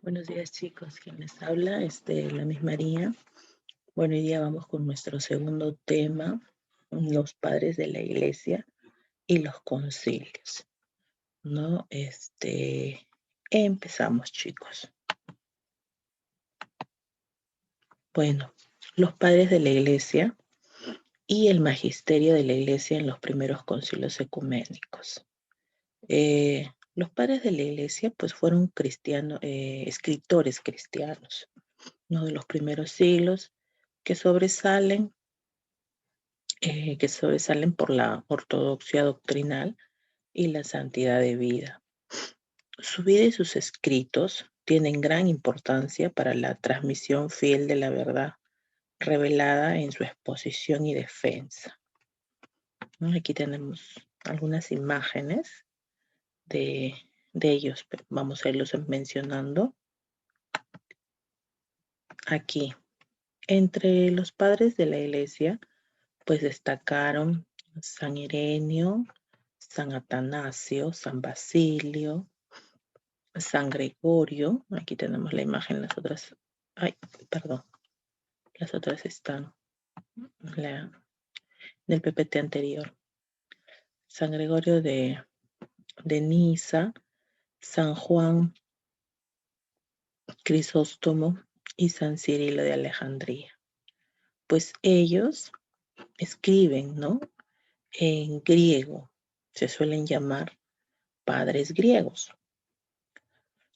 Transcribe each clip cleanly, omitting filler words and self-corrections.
Buenos días, chicos. ¿Quién les habla? La Miss María. Bueno, hoy día vamos con nuestro segundo tema, los padres de la iglesia y los concilios, ¿no? Empezamos, chicos. Bueno, los padres de la iglesia y el magisterio de la iglesia en los primeros concilios ecuménicos. Los padres de la iglesia, pues, fueron cristianos, escritores cristianos, ¿no? De los primeros siglos que sobresalen por la ortodoxia doctrinal y la santidad de vida. Su vida y sus escritos tienen gran importancia para la transmisión fiel de la verdad revelada en su exposición y defensa, ¿no? Aquí tenemos algunas imágenes de, de ellos, vamos a irlos mencionando aquí. Entre los padres de la iglesia, pues destacaron San Ireneo, San Atanasio, San Basilio, San Gregorio. Aquí tenemos la imagen, las otras, ay, perdón, las otras están en el PPT anterior. San Gregorio de Niza, San Juan Crisóstomo y San Cirilo de Alejandría. Pues ellos escriben, ¿no? En griego, se suelen llamar padres griegos.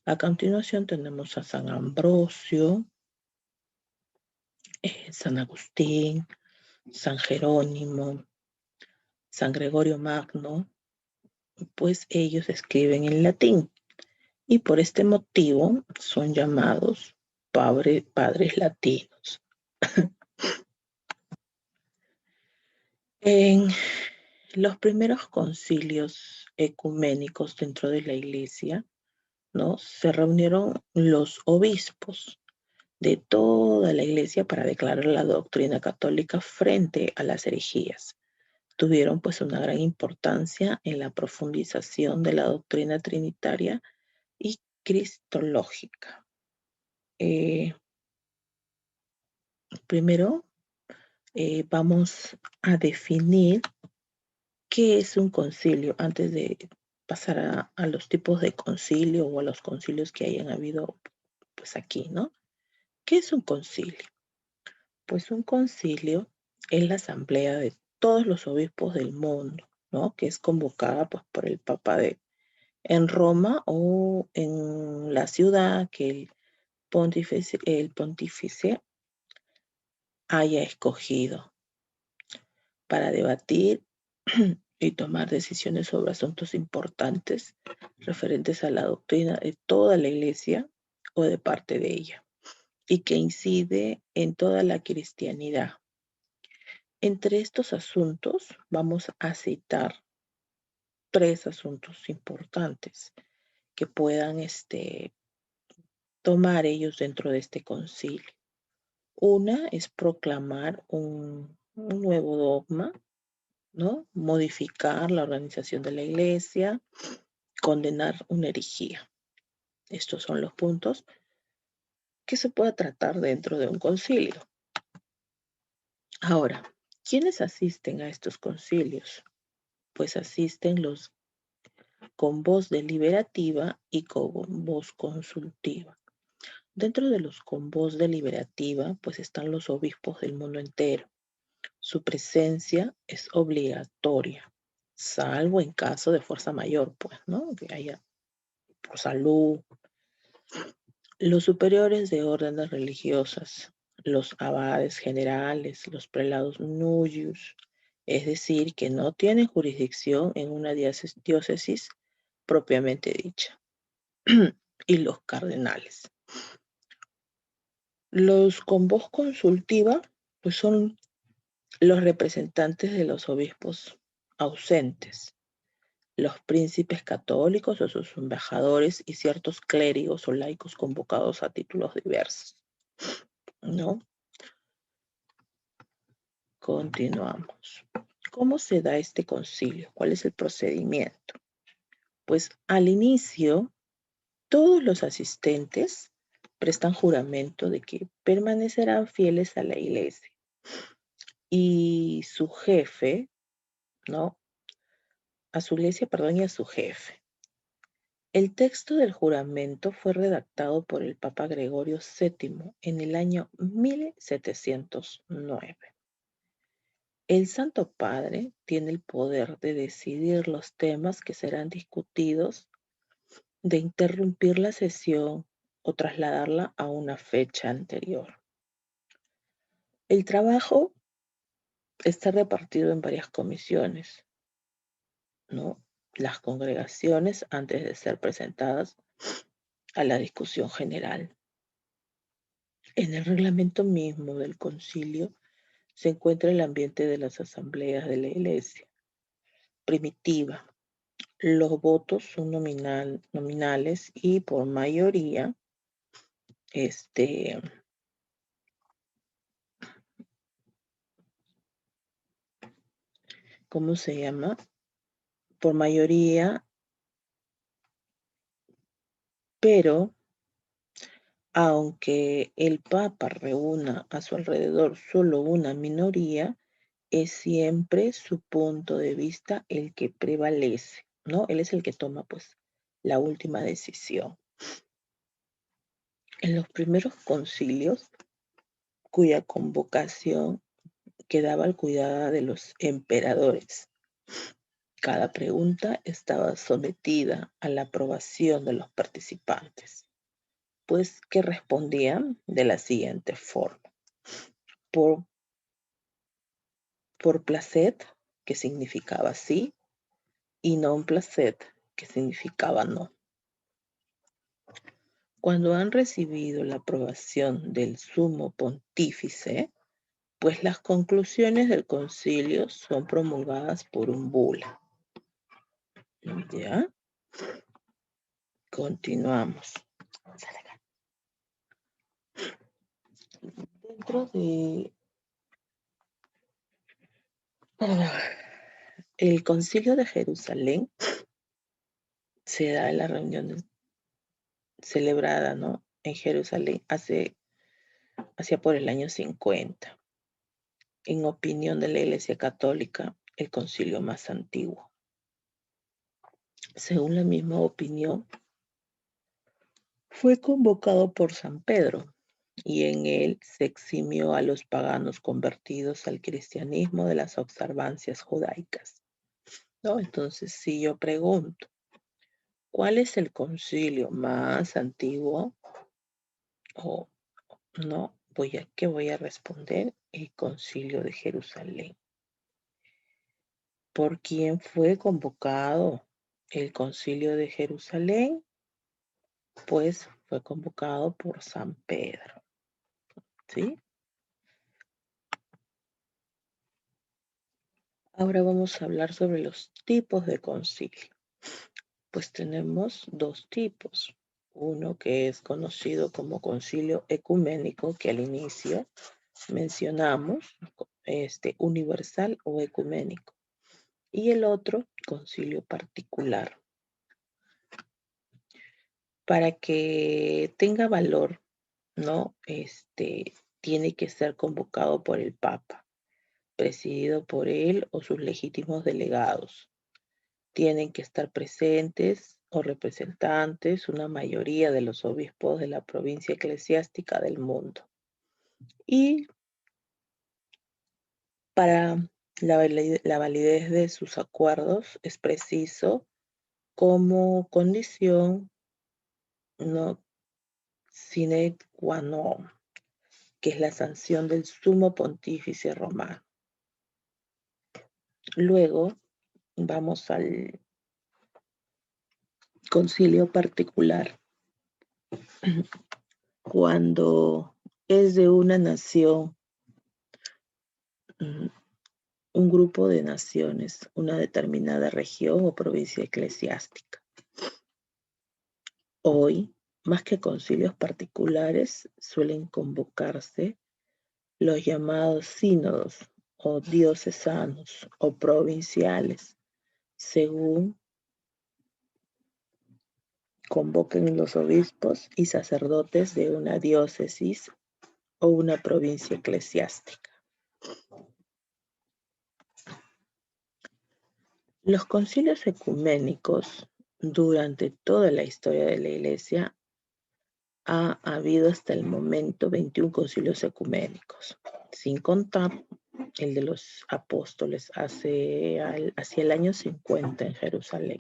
A continuación tenemos a San Ambrosio, San Agustín, San Jerónimo, San Gregorio Magno, pues ellos escriben en latín y por este motivo son llamados padres latinos. En los primeros concilios ecuménicos dentro de la iglesia, ¿no? Se reunieron los obispos de toda la iglesia para declarar la doctrina católica frente a las herejías. Tuvieron pues una gran importancia en la profundización de la doctrina trinitaria y cristológica. Primero vamos a definir qué es un concilio antes de pasar a los tipos de concilio o a los concilios que hayan habido pues aquí, ¿no? ¿Qué es un concilio? Pues un concilio es la asamblea de todos los obispos del mundo, ¿no? Que es convocada pues, por el Papa en Roma o en la ciudad que el pontífice haya escogido para debatir y tomar decisiones sobre asuntos importantes referentes a la doctrina de toda la iglesia o de parte de ella y que incide en toda la cristianidad. Entre estos asuntos vamos a citar 3 asuntos importantes que puedan tomar ellos dentro de este concilio. Una es proclamar un nuevo dogma, ¿no? Modificar la organización de la iglesia, condenar una herejía. Estos son los puntos que se puede tratar dentro de un concilio. Ahora, ¿quiénes asisten a estos concilios? Pues asisten los con voz deliberativa y con voz consultiva. Dentro de los con voz deliberativa, pues están los obispos del mundo entero. Su presencia es obligatoria, salvo en caso de fuerza mayor, pues, ¿no? Que haya por salud. Los superiores de órdenes religiosas, los abades generales, los prelados nullius, es decir, que no tienen jurisdicción en una diócesis propiamente dicha, y los cardenales. Los con voz consultiva, pues son los representantes de los obispos ausentes, los príncipes católicos o sus embajadores y ciertos clérigos o laicos convocados a títulos diversos, ¿no? Continuamos. ¿Cómo se da este concilio? ¿Cuál es el procedimiento? Pues al inicio, todos los asistentes prestan juramento de que permanecerán fieles a la iglesia. Y su jefe, ¿no? A su iglesia, perdón, y a su jefe. El texto del juramento fue redactado por el Papa Gregorio VII en el año 1709. El Santo Padre tiene el poder de decidir los temas que serán discutidos, de interrumpir la sesión o trasladarla a una fecha anterior. El trabajo está repartido en varias comisiones, ¿no? Las congregaciones antes de ser presentadas a la discusión general. En el reglamento mismo del concilio se encuentra el ambiente de las asambleas de la iglesia primitiva. Los votos son nominales y por mayoría, ¿cómo se llama? Por mayoría, pero aunque el Papa reúna a su alrededor solo una minoría, es siempre su punto de vista el que prevalece, ¿no? Él es el que toma, pues, la última decisión. En los primeros concilios, cuya convocación quedaba al cuidado de los emperadores, cada pregunta estaba sometida a la aprobación de los participantes, pues que respondían de la siguiente forma. Por placet, que significaba sí, y non placet, que significaba no. Cuando han recibido la aprobación del sumo pontífice, pues las conclusiones del concilio son promulgadas por un bula. ¿Ya? Continuamos. Dentro de el concilio de Jerusalén se da la reunión celebrada, ¿no? En Jerusalén hacia por el año 50. En opinión de la Iglesia Católica, el concilio más antiguo. Según la misma opinión, fue convocado por San Pedro y en él se eximió a los paganos convertidos al cristianismo de las observancias judaicas, ¿no? Entonces, si yo pregunto, ¿cuál es el concilio más antiguo? O no, ¿qué voy a responder? El concilio de Jerusalén. ¿Por quién fue convocado el concilio de Jerusalén? Pues fue convocado por San Pedro, ¿sí? Ahora vamos a hablar sobre los tipos de concilio. Pues tenemos dos tipos. Uno que es conocido como concilio ecuménico, que al inicio mencionamos, universal o ecuménico. Y el otro, concilio particular. Para que tenga valor, ¿no? Tiene que ser convocado por el Papa, presidido por él o sus legítimos delegados. Tienen que estar presentes o representantes una mayoría de los obispos de la provincia eclesiástica del mundo. Y para la validez de sus acuerdos es preciso como condición, no sine qua non, que es la sanción del sumo pontífice romano. Luego vamos al concilio particular. Cuando es de una nación, un grupo de naciones, una determinada región o provincia eclesiástica. Hoy, más que concilios particulares, suelen convocarse los llamados sínodos o diocesanos o provinciales, según convoquen los obispos y sacerdotes de una diócesis o una provincia eclesiástica. Los concilios ecuménicos durante toda la historia de la Iglesia ha habido hasta el momento 21 concilios ecuménicos, sin contar el de los apóstoles hacia el año 50 en Jerusalén.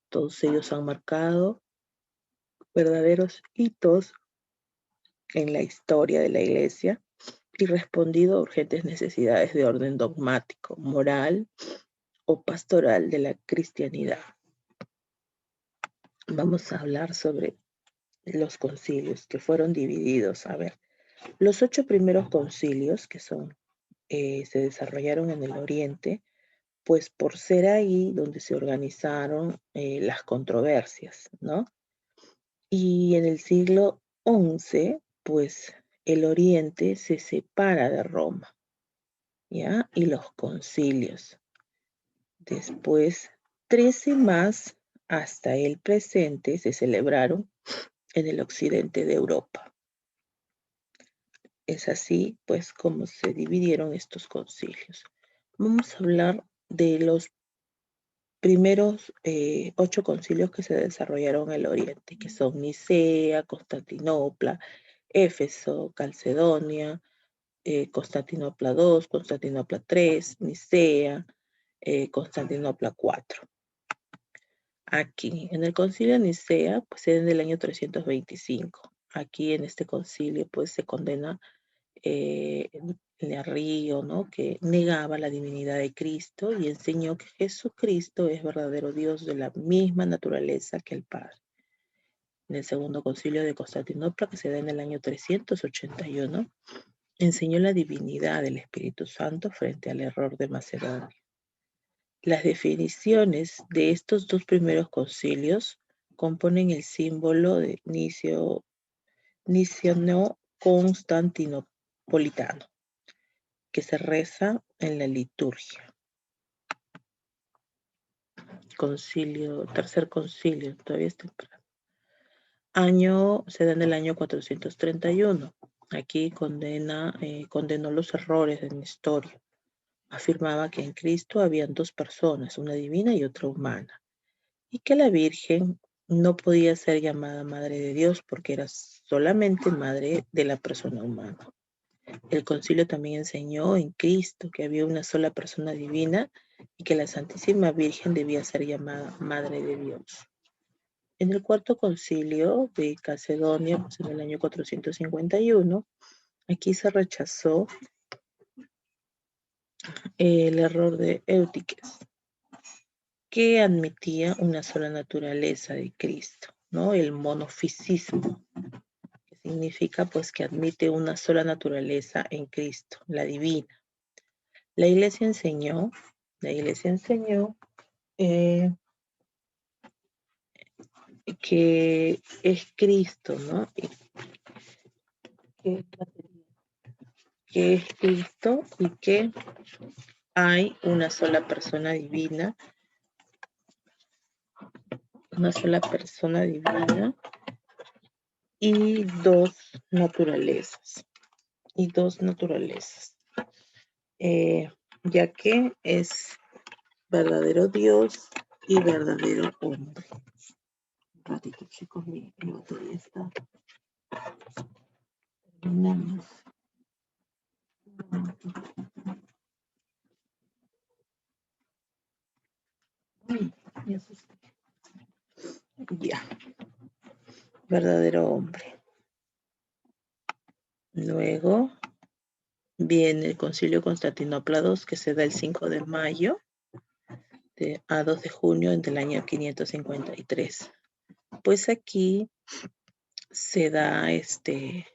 Todos ellos han marcado verdaderos hitos en la historia de la Iglesia y respondido a urgentes necesidades de orden dogmático, moral o pastoral de la cristianidad. Vamos a hablar sobre los concilios que fueron divididos. A ver, los 8 primeros concilios que se desarrollaron en el Oriente, pues por ser ahí donde se organizaron las controversias, ¿no? Y en el siglo XI, pues el Oriente se separa de Roma, ¿ya? Y los concilios. Después, 13 más hasta el presente se celebraron en el occidente de Europa. Es así, pues, como se dividieron estos concilios. Vamos a hablar de los primeros 8 concilios que se desarrollaron en el Oriente, que son Nicea, Constantinopla, Éfeso, Calcedonia, Constantinopla II, Constantinopla III, Nicea, Constantinopla IV. Aquí, en el concilio de Nicea, pues es del año 325. Aquí en este concilio, pues se condena Río, ¿no? Que negaba la divinidad de Cristo y enseñó que Jesucristo es verdadero Dios de la misma naturaleza que el Padre. En el segundo concilio de Constantinopla, que se da en el año 381, enseñó la divinidad del Espíritu Santo frente al error de Macedonia. Las definiciones de estos 2 primeros concilios componen el símbolo de niceno-constantinopolitano, que se reza en la liturgia. Tercer concilio, todavía es temprano. Se da en el año 431. Aquí condenó los errores de Nestorio. Afirmaba que en Cristo habían 2 personas, una divina y otra humana, y que la Virgen no podía ser llamada Madre de Dios porque era solamente madre de la persona humana. El concilio también enseñó en Cristo que había una sola persona divina y que la Santísima Virgen debía ser llamada Madre de Dios. En el cuarto concilio de Calcedonia, pues en el año 451, aquí se rechazó el error de Eutíquez, que admitía una sola naturaleza de Cristo, ¿no? El monofisismo, que significa pues que admite una sola naturaleza en Cristo, la divina. La Iglesia enseñó que es Cristo, ¿no? Que es Cristo y que hay una sola persona divina y dos naturalezas. Ya que es verdadero Dios y verdadero hombre. Un ratito, chicos, mi batería está. Terminamos. Ay, me asusté. Ya. Verdadero hombre. Luego viene el Concilio Constantinopla II, que se da el 5 de mayo a 2 de junio del año 553. Pues aquí se da este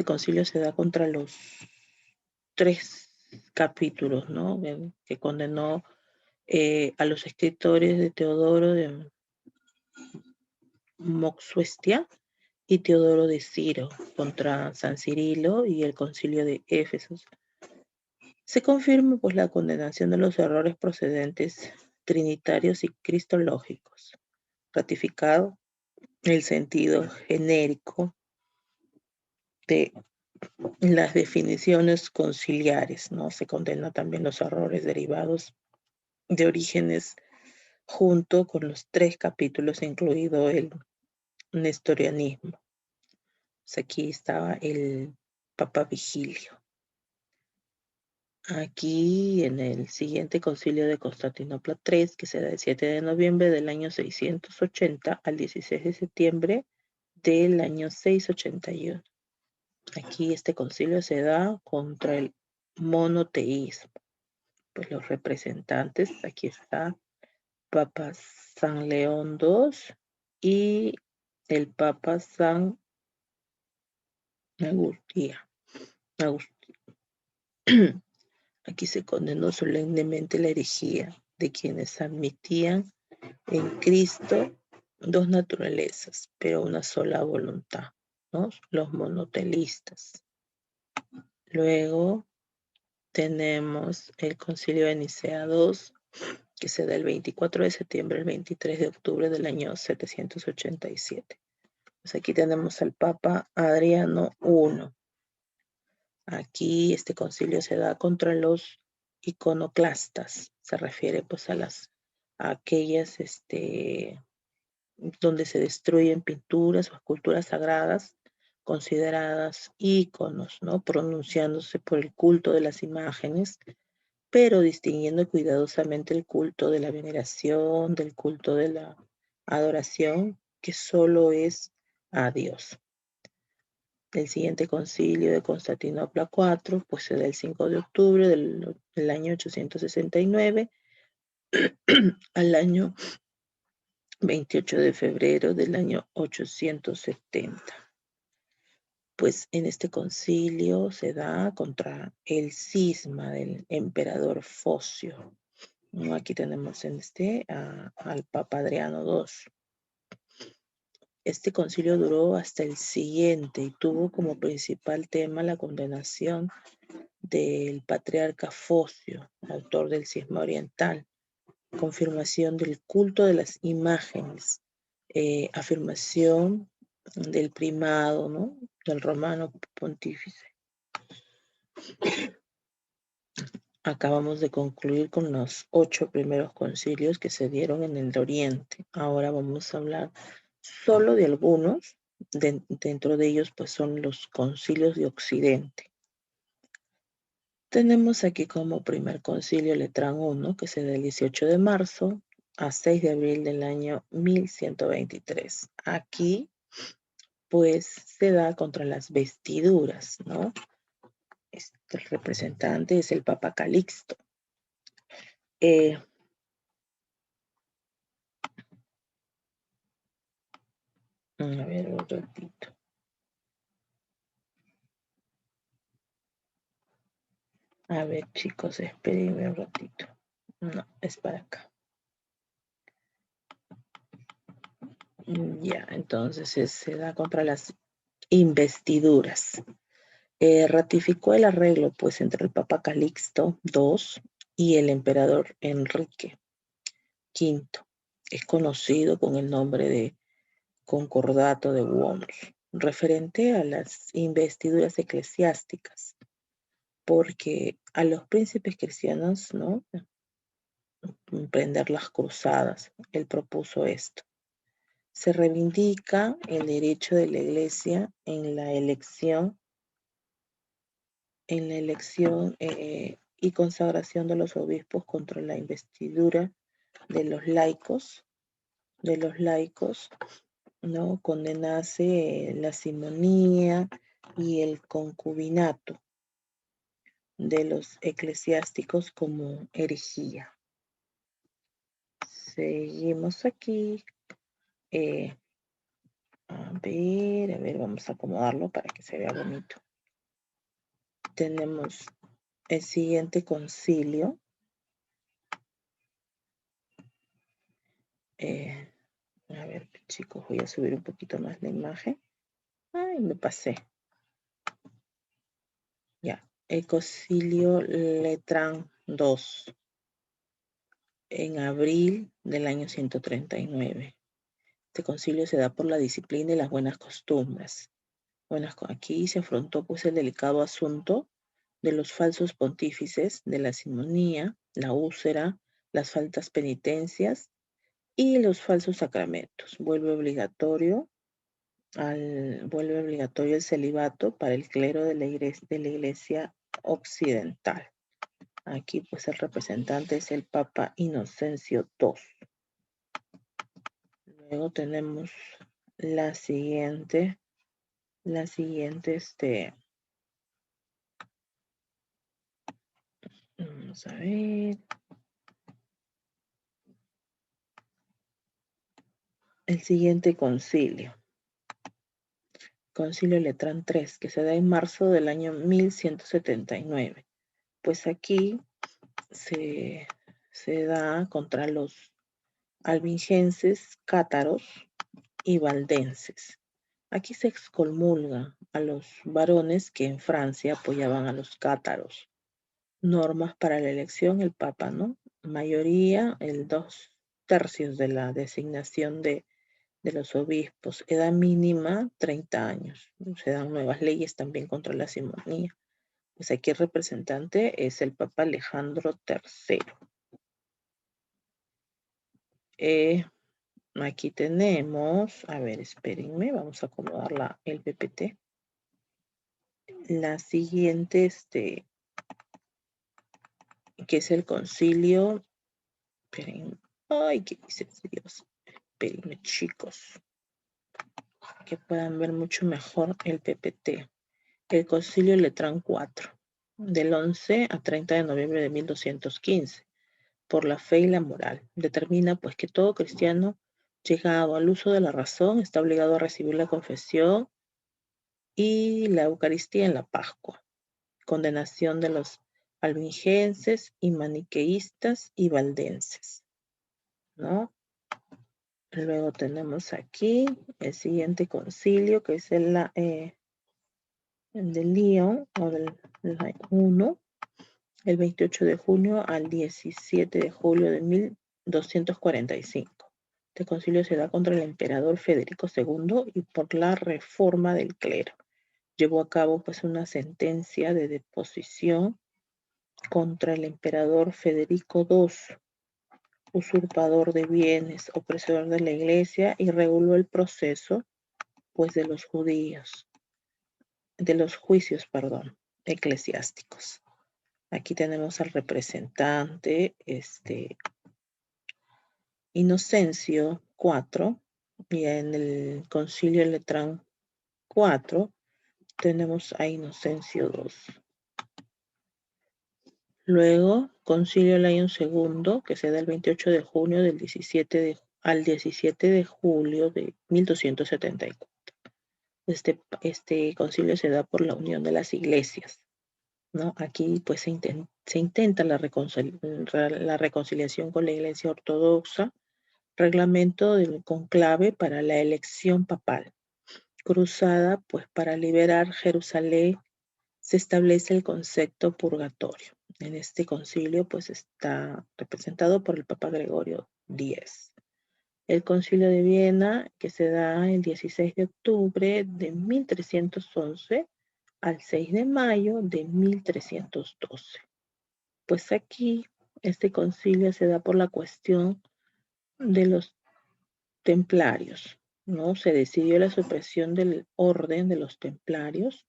concilio se da contra los 3 capítulos, ¿no? Que condenó a los escritores de Teodoro de Moxuestia y Teodoro de Ciro contra San Cirilo y el concilio de Éfeso. Se confirma pues la condenación de los errores procedentes trinitarios y cristológicos, ratificado el sentido genérico de las definiciones conciliares, ¿no? Se condena también los errores derivados de Orígenes junto con los 3 capítulos, incluido el nestorianismo. Pues aquí estaba el Papa Vigilio. Aquí en el siguiente concilio de Constantinopla III, que se da el 7 de noviembre del año 680 al 16 de septiembre del año 681. Aquí este concilio se da contra el monoteísmo. Pues los representantes, aquí está Papa San León II y el Papa San Agustín. Aquí se condenó solemnemente la herejía de quienes admitían en Cristo 2 naturalezas, pero una sola voluntad, ¿no? Los monoteístas. Luego tenemos el Concilio de Nicea II, que se da el 24 de septiembre al 23 de octubre del año 787. Pues aquí tenemos al Papa Adriano I. Aquí este concilio se da contra los iconoclastas. Se refiere pues a aquellas donde se destruyen pinturas o esculturas sagradas consideradas íconos, ¿no? Pronunciándose por el culto de las imágenes, pero distinguiendo cuidadosamente el culto de la veneración, del culto de la adoración, que solo es a Dios. El siguiente concilio de Constantinopla IV, pues se da el 5 de octubre del año 869 al año 28 de febrero del año 870. Pues en este concilio se da contra el cisma del emperador Focio. ¿No? Aquí tenemos en al Papa Adriano II. Este concilio duró hasta el siguiente y tuvo como principal tema la condenación del patriarca Focio, autor del Cisma Oriental, confirmación del culto de las imágenes, afirmación del primado, ¿no? Del romano pontífice. Acabamos de concluir con los 8 primeros concilios que se dieron en el Oriente. Ahora vamos a hablar solo de algunos. Dentro de ellos pues son los concilios de Occidente. Tenemos aquí como primer concilio Letrán I, que se da el 18 de marzo a 6 de abril del año 1123. Aquí pues se da contra las vestiduras, ¿no? El representante es el Papa Calixto. A ver, un ratito. A ver, chicos, espérenme un ratito. No, es para acá. Ya, entonces se da contra las investiduras. Ratificó el arreglo, pues, entre el Papa Calixto II y el emperador Enrique V. Es conocido con el nombre de Concordato de Worms, referente a las investiduras eclesiásticas, porque a los príncipes cristianos, ¿no?, emprender las cruzadas. Él propuso esto. Se reivindica el derecho de la Iglesia en la elección y consagración de los obispos contra la investidura de los laicos, ¿no? Condenase la simonía y el concubinato de los eclesiásticos como herejía. Seguimos aquí. A ver, vamos a acomodarlo para que se vea bonito. Tenemos el siguiente concilio. A ver, chicos, voy a subir un poquito más la imagen. Ay, me pasé. Ya, el concilio Letrán II. en abril del año 139. Este concilio se da por la disciplina y las buenas costumbres. Aquí se afrontó pues el delicado asunto de los falsos pontífices, de la simonía, la úsera, las faltas penitencias y los falsos sacramentos. Vuelve obligatorio el celibato para el clero de la iglesia occidental. Aquí pues el representante es el Papa Inocencio II. Luego tenemos la siguiente, vamos a ver, el siguiente concilio. Concilio Letrán III, que se da en marzo del año 1179. Pues aquí se da contra los albingenses, cátaros y valdenses. Aquí se excomulga a los varones que en Francia apoyaban a los cátaros. Normas para la elección, el Papa, ¿no? Mayoría, el 2/3 de la designación de los obispos. Edad mínima, 30 años. Se dan nuevas leyes también contra la simonía. Pues aquí el representante es el Papa Alejandro III. Aquí tenemos, a ver, espérenme, vamos a acomodar el PPT. La siguiente, que es el concilio. Espérenme. Ay, ¿qué dice Dios? Espérenme, chicos, que puedan ver mucho mejor el PPT. El concilio Letrán IV, del 11 a 30 de noviembre de 1215, por la fe y la moral. Determina pues que todo cristiano llegado al uso de la razón está obligado a recibir la confesión y la Eucaristía en la Pascua. Condenación de los albingenses y maniqueístas y valdenses, ¿no? Luego tenemos aquí el siguiente concilio, que es el de Lyon, o del 1, el 28 de junio al 17 de julio de 1245. Este concilio se da contra el emperador Federico II y por la reforma del clero. Llevó a cabo pues una sentencia de deposición contra el emperador Federico II, usurpador de bienes, opresor de la iglesia, y reguló el proceso pues de los juicios, eclesiásticos. Aquí tenemos al representante, Inocencio IV, y en el concilio Letrán IV tenemos a Inocencio II. Luego, concilio León II, que se da el 28 de junio al 17 de julio de 1274. Este concilio se da por la unión de las iglesias, ¿no? Aquí pues se intenta la reconciliación con la iglesia ortodoxa, reglamento del conclave para la elección papal, cruzada pues para liberar Jerusalén. Se establece el concepto purgatorio. En este concilio pues está representado por el Papa Gregorio X. El concilio de Viena, que se da el 16 de octubre de 1311 al 6 de mayo de 1312. Pues aquí este concilio se da por la cuestión de los templarios, ¿no? Se decidió la supresión del orden de los templarios,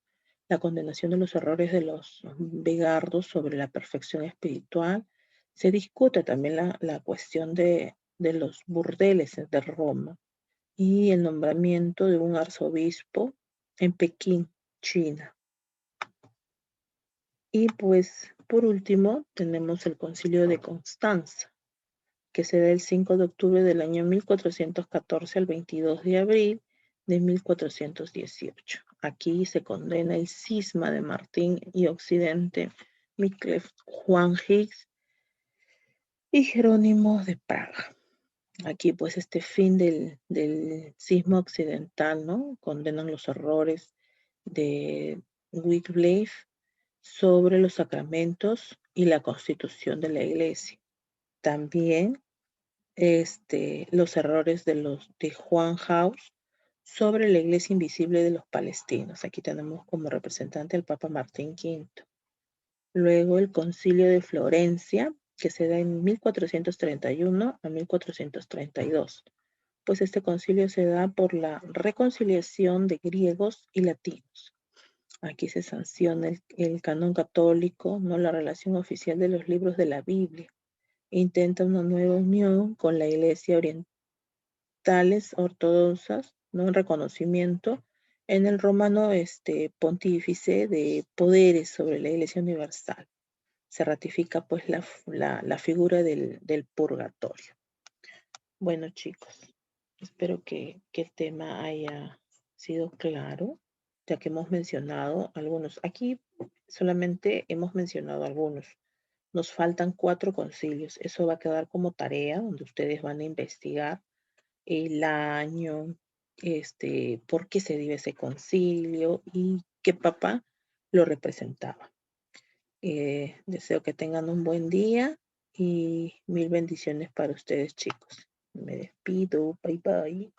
la condenación de los errores de los vegardos sobre la perfección espiritual. Se discute también la cuestión de los burdeles de Roma y el nombramiento de un arzobispo en Pekín, China. Y pues, por último, tenemos el Concilio de Constanza, que se da el 5 de octubre del año 1414 al 22 de abril de 1418. Aquí se condena el cisma de Martín y Occidente, Wycliffe, Juan Higgs y Jerónimo de Praga. Aquí pues este fin del cisma occidental, ¿no? Condenan los errores de Wycliffe sobre los sacramentos y la constitución de la iglesia. También los errores de Juan Haus sobre la iglesia invisible de los palestinos. Aquí tenemos como representante al Papa Martín V. Luego el Concilio de Florencia, que se da en 1431 a 1432. Pues este concilio se da por la reconciliación de griegos y latinos. Aquí se sanciona el canon católico, no la relación oficial de los libros de la Biblia. Intenta una nueva unión con la iglesia orientales ortodoxas, ¿no? En reconocimiento en el romano pontífice de poderes sobre la iglesia universal. Se ratifica pues la figura del purgatorio. Bueno, chicos, espero que el tema haya sido claro, ya que hemos mencionado algunos. Aquí solamente hemos mencionado algunos. Nos faltan 4 concilios. Eso va a quedar como tarea donde ustedes van a investigar el año, por qué se dio ese concilio y qué papa lo representaba. Deseo que tengan un buen día y mil bendiciones para ustedes, chicos. Me despido. Bye bye.